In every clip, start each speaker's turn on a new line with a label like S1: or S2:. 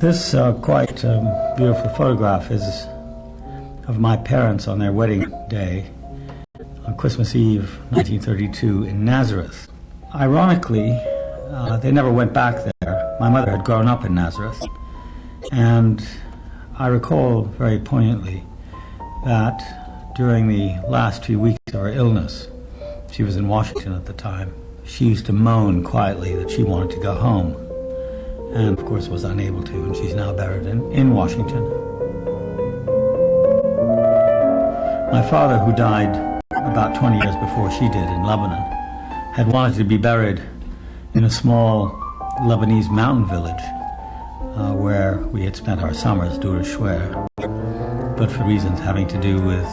S1: This quite beautiful photograph is of my parents on their wedding day on Christmas Eve 1932 in Nazareth. Ironically, they never went back there. My mother had grown up in Nazareth, and I recall very poignantly that during the last few weeks of her illness, she was in Washington at the time, she used to moan quietly that she wanted to go home, and of course was unable to, and she's now buried in Washington. My father, who died about 20 years before she did in Lebanon, had wanted to be buried in a small Lebanese mountain village where we had spent our summers, Dur Shwer. But for reasons having to do with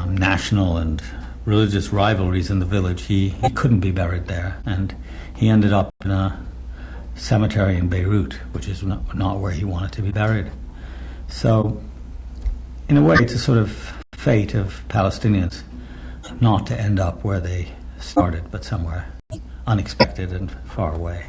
S1: national and religious rivalries in the village, he couldn't be buried there, and he ended up in a cemetery in Beirut, which is not where he wanted to be buried. So, in a way, it's a sort of fate of Palestinians not to end up where they started, but somewhere unexpected and far away.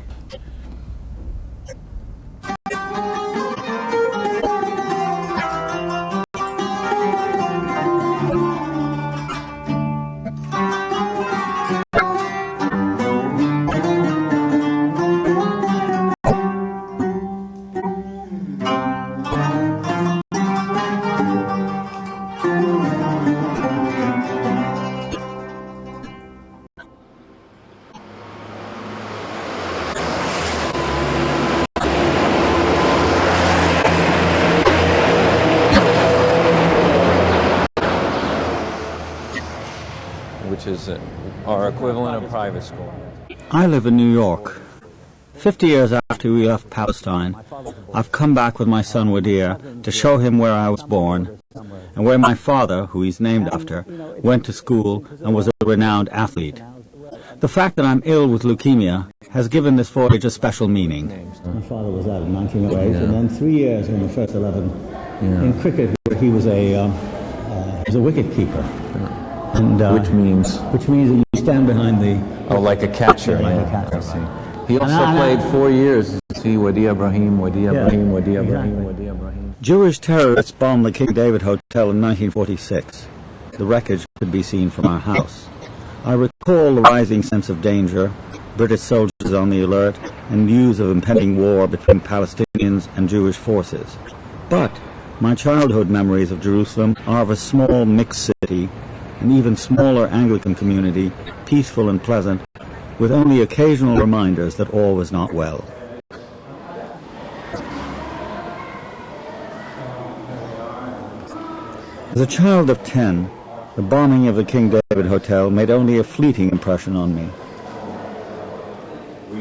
S2: Which is our equivalent of private school.
S1: I live in New York. 50 years after we left Palestine, I've come back with my son Wadir to show him where I was born and where my father, who he's named after, went to school and was a renowned athlete. The fact that I'm ill with leukemia has given this voyage a special meaning. My father was out in 1908, and then 3 years in the first 11 in cricket, where he was a wicket keeper. And, which means that you stand behind the...
S2: Oh, like a catcher.
S1: Like a catcher.
S2: I see. He also played 4 years. See, Wadi Ibrahim, Wadi Ibrahim, Wadi Ibrahim, Wadi Ibrahim.
S1: Jewish terrorists bombed the King David Hotel in 1946. The wreckage could be seen from our house. I recall the rising sense of danger, British soldiers on the alert, and news of impending war between Palestinians and Jewish forces. But my childhood memories of Jerusalem are of a small mixed city, an even smaller Anglican community, peaceful and pleasant, with only occasional reminders that all was not well. As a child of 10, the bombing of the King David Hotel made only a fleeting impression on me.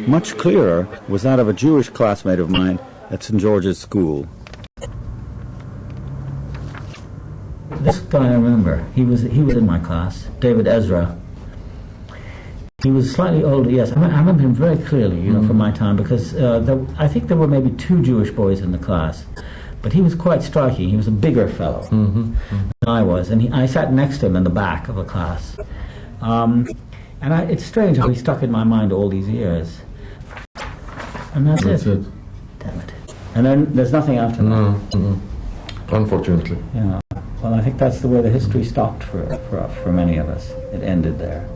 S1: Much clearer was that of a Jewish classmate of mine at St. George's School. This guy I remember, he was in my class, David Ezra. He was slightly older, yes. I remember him very clearly, from my time, because I think there were maybe 2 Jewish boys in the class. But he was quite striking. He was a bigger fellow than I was, and I sat next to him in the back of the class. It's strange how he stuck in my mind all these years. And that's it. Damn it. And then there's nothing after that.
S3: Unfortunately.
S1: Yeah. Well, I think that's the way the history stopped for many of us. It ended there.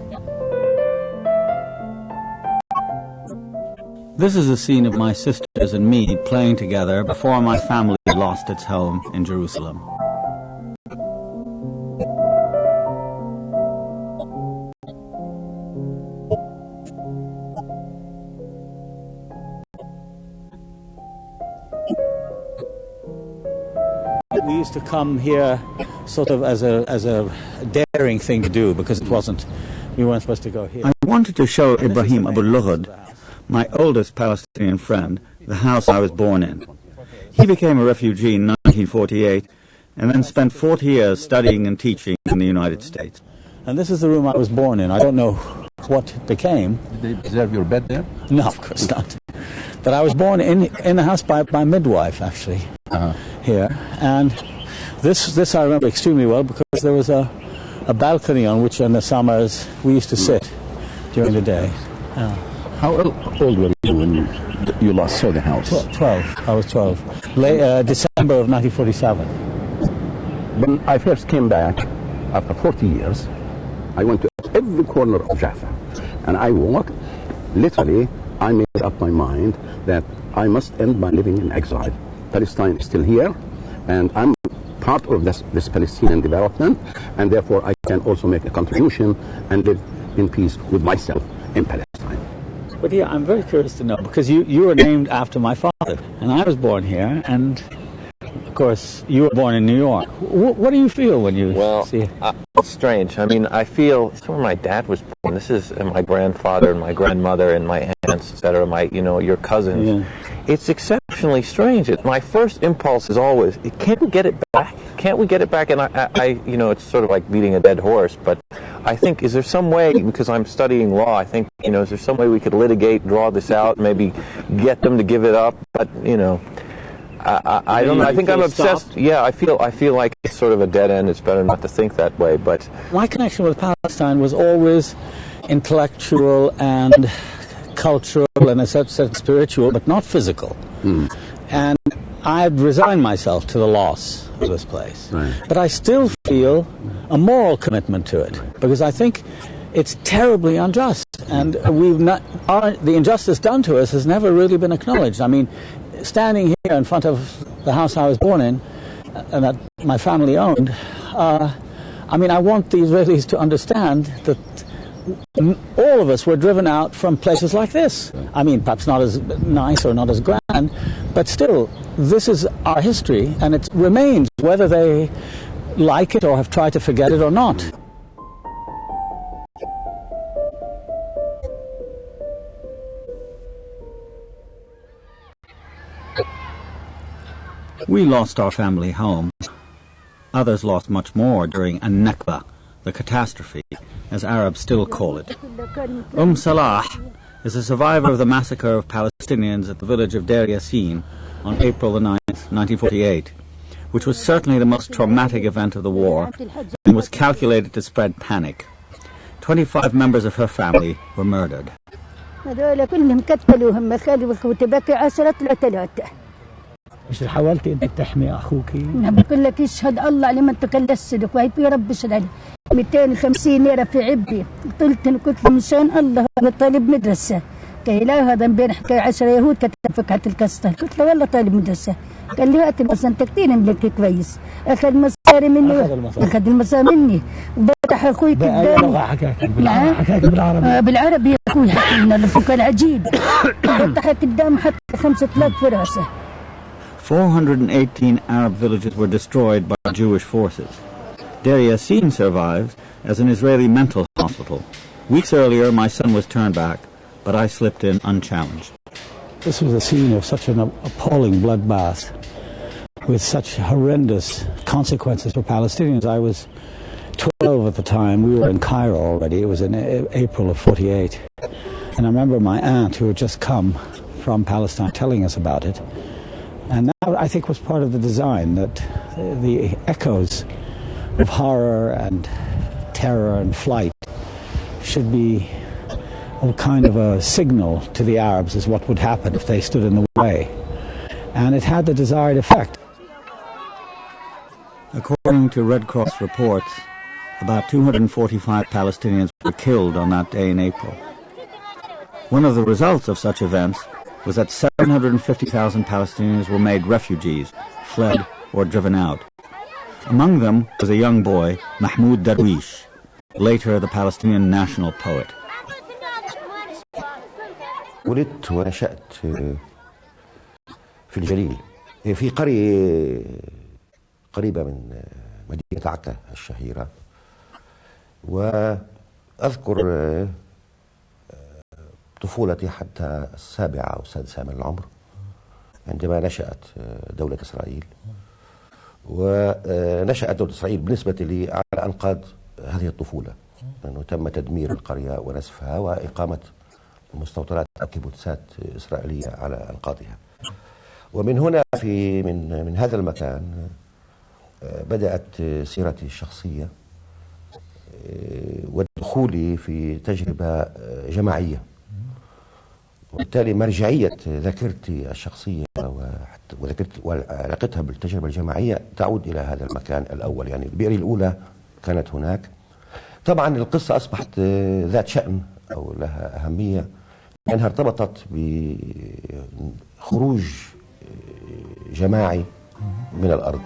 S1: This is a scene of my sisters and me playing together before my family lost its home in Jerusalem. We used to come here sort of as a daring thing to do, because we weren't supposed to go here. I wanted to show Ibrahim Abu-Lughod, my oldest Palestinian friend, the house I was born in. He became a refugee in 1948 and then spent 40 years studying and teaching in the United States. And this is the room I was born in. I don't know what it became.
S3: Did they preserve your bed there?
S1: No, of course not. But I was born in the house by my midwife, actually, here. And this I remember extremely well because there was a balcony on which in the summers we used to sit during the day.
S3: How old were you when you last saw the house?
S1: 12. I was 12. December of 1947.
S3: When I first came back, after 40 years, I went to every corner of Jaffa. And I walked, literally, I made up my mind that I must end my living in exile. Palestine is still here, and I'm part of this Palestinian development, and therefore I can also make a contribution and live in peace with myself in Palestine.
S1: But yeah, I'm very curious to know, because you were named after my father, and I was born here, and of course you were born in New York. What do you feel when you see it?
S2: It's strange. I mean, I feel it's where my dad was born. This is my grandfather and my grandmother and my aunts, etc. Your cousins. Yeah. It's exceptionally strange. My first impulse is always, can't we get it back? Can't we get it back? And I it's sort of like beating a dead horse. But I think, is there some way, because I'm studying law, I think, is there some way we could litigate, draw this out, maybe get them to give it up? But, I don't know. I think I'm obsessed. Stopped? Yeah, I feel like it's sort of a dead end. It's better not to think that way. But
S1: my connection with Palestine was always intellectual and cultural and a certain spiritual, but not physical. And I'd resigned myself to the loss of this place. Right. But I still feel a moral commitment to it, because I think it's terribly unjust, and the injustice done to us has never really been acknowledged. I mean, standing here in front of the house I was born in, and that my family owned, I want the Israelis to understand that all of us were driven out from places like this. I mean, perhaps not as nice or not as grand, but still, this is our history, and it remains, whether they like it or have tried to forget it or not. We lost our family home. Others lost much more during an-Nakba, the catastrophe, as Arabs still call it. Salah is a survivor of the massacre of Palestinians at the village of Deir Yassin on April the 9th, 1948, which was certainly the most traumatic event of the war and was calculated to spread panic. 25 members of her family were murdered. مش حاولتي انت تحمي اخوك؟
S4: انا بقول لك يشهد الله على من تكلسلك وهي يا رب اشهد علي 250 ليره في عبي قلت له مشان الله انا طالب مدرسه قال لا هذا بين حكايه 10 يهود كتفكعة الكسته قلت له والله طالب مدرسه قال لي هات مثلا تكتين ملك كويس اخذ مصاري مني اخذ المصاري مني وفتح اخوي قدامي حكاك بالعربي بالعربي يا اخوي حكى لنا الفكان عجيب فتح قدامي حتى 5000 فراسه.
S1: 418 Arab villages were destroyed by Jewish forces. Deir Yassin survives as an Israeli mental hospital. Weeks earlier, my son was turned back, but I slipped in unchallenged. This was a scene of such an appalling bloodbath with such horrendous consequences for Palestinians. I was 12 at the time. We were in Cairo already. It was in April of 48. And I remember my aunt, who had just come from Palestine, telling us about it. And that, I think, was part of the design, that the echoes of horror and terror and flight should be a kind of a signal to the Arabs as what would happen if they stood in the way. And it had the desired effect. According to Red Cross reports, about 245 Palestinians were killed on that day in April. One of the results of such events was that 750,000 Palestinians were made refugees, fled or driven out. Among them was a young boy, Mahmoud Darwish, later the Palestinian national poet.
S5: ولدت ونشأت في الجليل في قرية قريبة من مدينة عكا الشهيرة، وأذكر طفولتي حتى 7 أو 6 من العمر عندما نشأت دولة إسرائيل، ونشأت دولة إسرائيل بالنسبة لي على أنقاض هذه الطفولة، لأنه تم تدمير القرية ونسفها وإقامة مستوطنات كيبوتسات إسرائيلية على أنقاضها. ومن هنا من هذا المكان بدأت سيرتي الشخصية ودخولي في تجربة جماعية، وبالتالي مرجعية ذاكرتي الشخصية وعلاقتها بالتجربة الجماعية تعود إلى هذا المكان الأول. يعني البئر الأولى كانت هناك. طبعا القصة أصبحت ذات شأن أو لها أهمية لأنها ارتبطت بخروج جماعي من الأرض.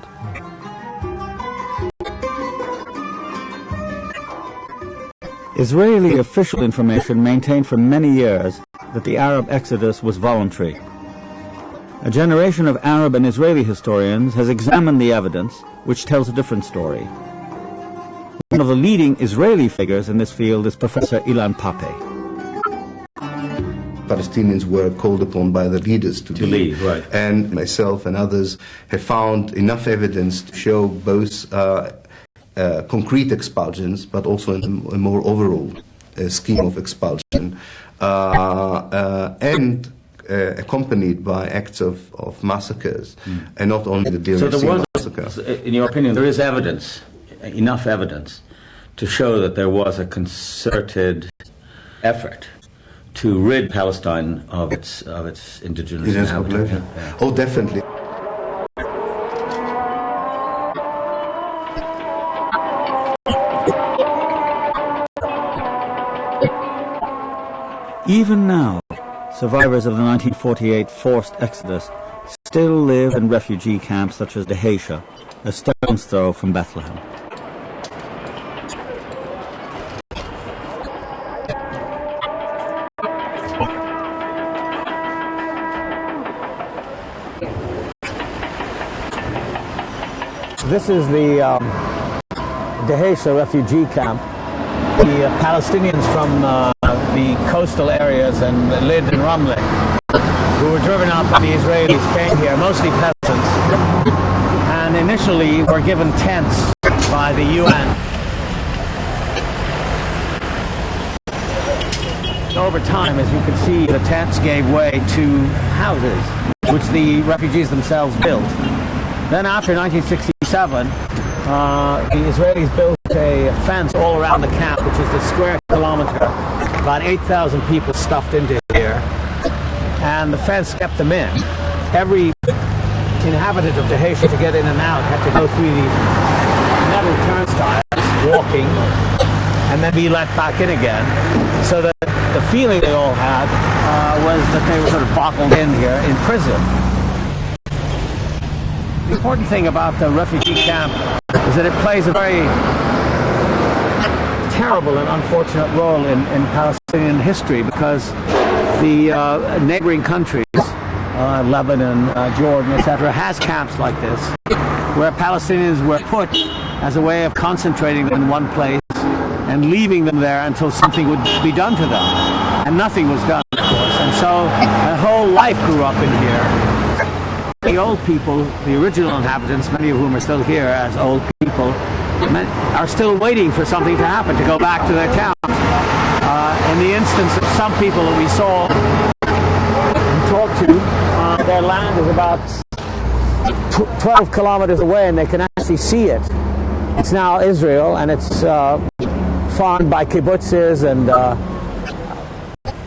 S1: Israeli official information maintained for many years that the Arab exodus was voluntary. A generation of Arab and Israeli historians has examined the evidence, which tells a different story. One of the leading Israeli figures in this field is Professor Ilan Pappé.
S6: Palestinians were called upon by the leaders to leave, right. And myself and others have found enough evidence to show both concrete expulsions, but also a more overall scheme of expulsion, and accompanied by acts of massacres, and not only the Deir Yassin massacre.
S1: In your opinion, there is evidence, enough evidence, to show that there was a concerted effort to rid Palestine of its indigenous inhabitants.
S6: Yeah. Oh, definitely.
S1: Even now, survivors of the 1948 forced exodus still live in refugee camps such as Dheisheh, a stone's throw from Bethlehem. This is the Dheisheh refugee camp. The Palestinians from the coastal areas and Lid and Ramle, who were driven out by the Israelis, came here, mostly peasants, and initially were given tents by the UN. Over time, as you can see, the tents gave way to houses, which the refugees themselves built. Then after 1967, the Israelis built a fence all around the camp, which is the square kilometer, about 8,000 people stuffed into here, and the fence kept them in. Every inhabitant of Dheisheh to get in and out had to go through these metal turnstiles, walking, and then be let back in again, so that the feeling they all had was that they were sort of bottled in here in prison. The important thing about the refugee camp is that it plays a very terrible and unfortunate role in Palestinian history, because the neighboring countries, Lebanon, Jordan, etc., has camps like this, where Palestinians were put as a way of concentrating them in one place and leaving them there until something would be done to them. And nothing was done, of course. And so a whole life grew up in here. The old people, the original inhabitants, many of whom are still here as old people, are still waiting for something to happen, to go back to their towns. In the instance of some people that we saw and talked to, their land is about 12 kilometers away, and they can actually see it. It's now Israel, and it's farmed by kibbutzes and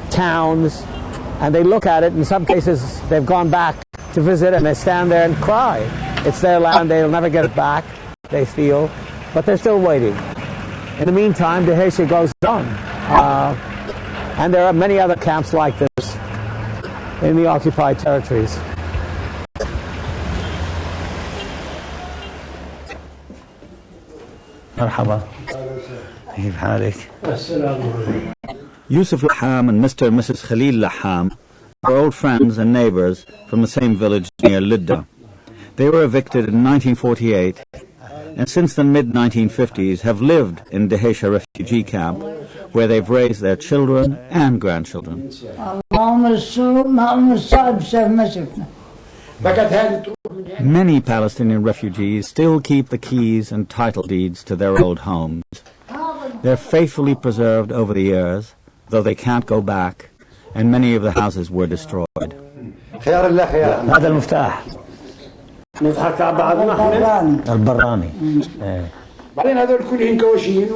S1: towns, and they look at it. In some cases, they've gone back to visit, and they stand there and cry. It's their land, they'll never get it back, they feel, but they're still waiting. In the meantime, Dheisheh goes on. And there are many other camps like this in the occupied territories. Marhaba. كيف حالك؟ Yusuf Laham and Mr. and Mrs. Khalil Laham were old friends and neighbors from the same village near Lidda. They were evicted in 1948, and since the mid-1950s have lived in Dheisheh refugee camp, where they've raised their children and grandchildren. Many Palestinian refugees still keep the keys and title deeds to their old homes. They're faithfully preserved over the years, though they can't go back, and many of the houses were destroyed.
S7: هذا المفتاح نضحك على بعضنا البراني بعدين هذول كلهم كواشين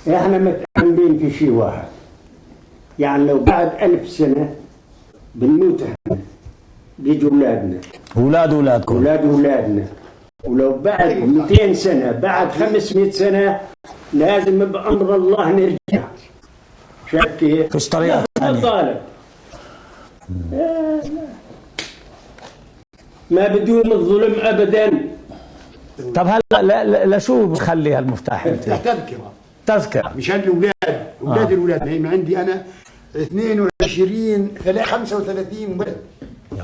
S7: احنا متأملين في شيء واحد يعني لو بعد 1000 سنة بنموت احنا بيجوا اولادنا اولادكم اولادنا ولو بعد 200 سنة بعد 500 سنة لازم بأمر الله نرجع شايف كيف؟
S1: فيش طريقة ثانية
S7: ما بدون الظلم ابدا.
S1: طب هلا لشو بتخلي هالمفتاح انت؟ تذكرة
S7: مشان الاولاد الاولاد هي عندي انا 22 35 ولد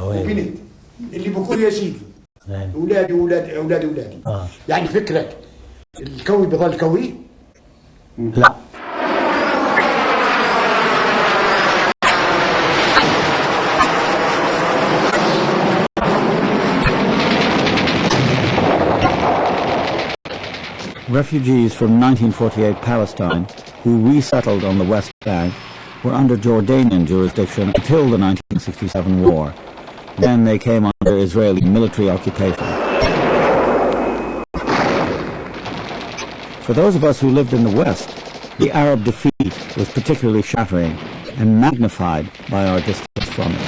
S7: وبنت اللي بقول يا سيدي اولادي يعني فكرك الكوي بظل كوي؟
S1: لا Refugees from 1948 Palestine who resettled on the West Bank were under Jordanian jurisdiction until the 1967 war. Then they came under Israeli military occupation. For those of us who lived in the West, the Arab defeat was particularly shattering and magnified by our distance from it.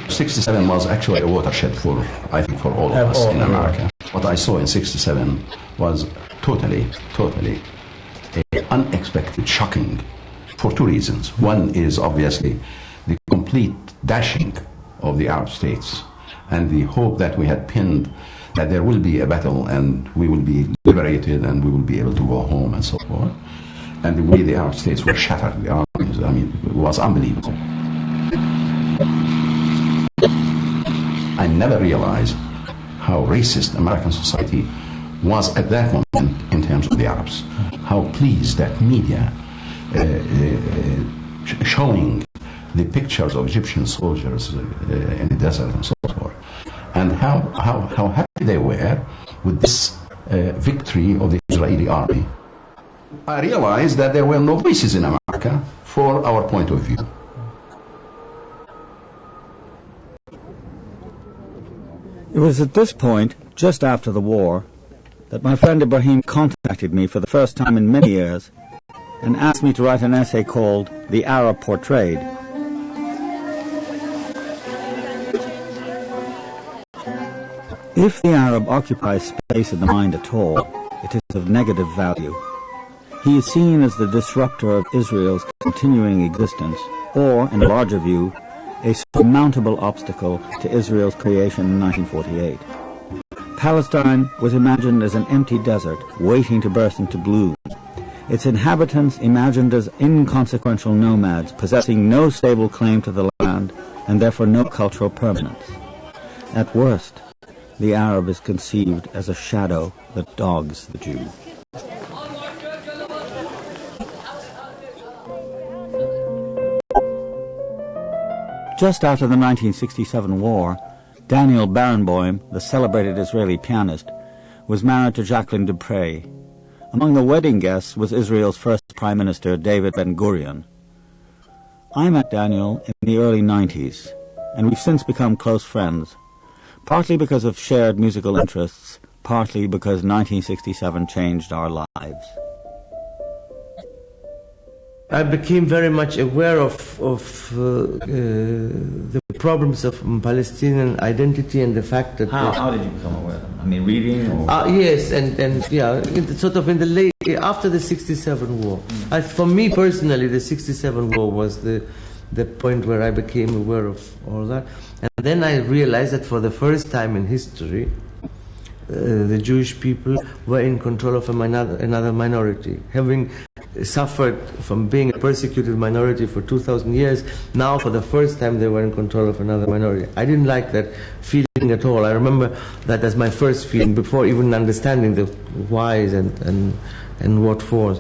S3: 67 was actually a watershed for, I think, for all of us in America. What I saw in 67 was totally unexpected, shocking, for two reasons. One is obviously the complete dashing of the Arab states and the hope that we had pinned that there will be a battle and we will be liberated and we will be able to go home and so forth. And the way the Arab states were shattered, the armies, I mean, it was unbelievable. I never realized how racist American society was at that moment in terms of the Arabs. How pleased that media showing the pictures of Egyptian soldiers in the desert and so forth, and how happy they were with this victory of the Israeli army. I realized that there were no voices in America for our point of view.
S1: It was at this point, just after the war, that my friend Ibrahim contacted me for the first time in many years and asked me to write an essay called The Arab Portrayed. If the Arab occupies space in the mind at all, it is of negative value. He is seen as the disruptor of Israel's continuing existence, or, in a larger view, a surmountable obstacle to Israel's creation in 1948. Palestine was imagined as an empty desert waiting to burst into bloom, its inhabitants imagined as inconsequential nomads possessing no stable claim to the land and therefore no cultural permanence. At worst, the Arab is conceived as a shadow that dogs the Jew. Just after the 1967 war, Daniel Barenboim, the celebrated Israeli pianist, was married to Jacqueline Dupre. Among the wedding guests was Israel's first Prime Minister, David Ben-Gurion. I met Daniel in the early 90s, and we've since become close friends, partly because of shared musical interests, partly because 1967 changed our lives.
S8: I became very much aware of the problems of Palestinian identity and the fact that...
S1: How did you become aware of them? I mean, reading? Or?
S8: Yes, and yeah, sort of in the late, after the 67 war. For me personally, the 67 war was the point where I became aware of all that. And then I realized that for the first time in history, the Jewish people were in control of another minority. Having suffered from being a persecuted minority for 2,000 years, now for the first time they were in control of another minority. I didn't like that feeling at all. I remember that as my first feeling before even understanding the whys and what fors.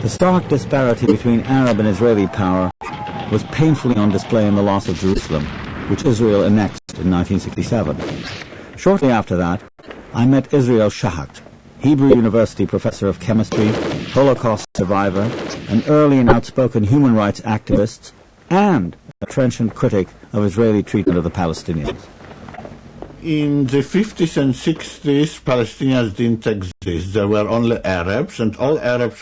S1: The stark disparity between Arab and Israeli power was painfully on display in the loss of Jerusalem,
S9: which Israel annexed in 1967. Shortly after that, I met Israel Shahak, Hebrew University professor of chemistry, Holocaust survivor, an early and outspoken human rights activist, and a trenchant critic of Israeli treatment of the Palestinians.
S10: In the 50s and 60s, Palestinians didn't exist. There were only Arabs, and all Arabs were